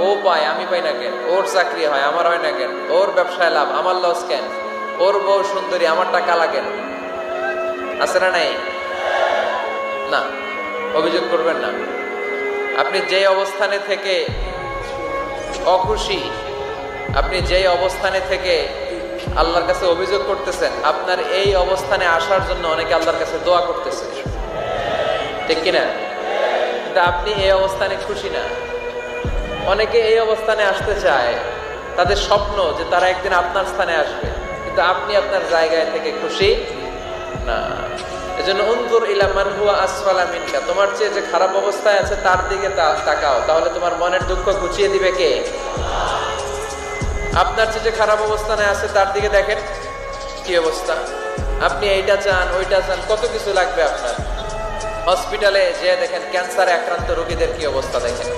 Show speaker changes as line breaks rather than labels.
ও পায় আমি পাই না কেন, ওর চাকরি হয় আমার হয় না কেন, ওর ব্যবসায় লাভ আমার লস কেন, ওর বউ সুন্দরী আমার টাকা লাগে না, আছে না নাই? না, অভিযোগ করবেন না। আপনি যে অবস্থানে থেকে অখুশি, আপনি যেই অবস্থানে থেকে আল্লাহর কাছে অভিযোগ করতেছেন, আপনার এই অবস্থানে আসার জন্য অনেকে আল্লাহর কাছে দোয়া করতেছে, ঠিক কিনা? কিন্তু আপনি এই অবস্থানে খুশি না। অনেকে এই অবস্থানে আসতে চায়, তাদের স্বপ্ন যে তারা একদিন আপনার স্থানে আসবে, কিন্তু আপনি আপনার জায়গায় থেকে খুশি না। এজন্য উনজুর ইলা মান হুয়া আসফালা মিনকা, তোমার চেয়ে যে খারাপ অবস্থায় আছে তার দিকে তাকাও, তাহলে তোমার মনের দুঃখ ঘুচিয়ে দিবে কে? আপনার চেয়ে যে খারাপ অবস্থানে আছে তার দিকে দেখেন কি অবস্থা। আপনি এইটা চান ওইটা চান, কত কিছু লাগবে আপনার। হসপিটালে যে দেখেন ক্যান্সারে আক্রান্ত রোগীদের কি অবস্থা দেখেন।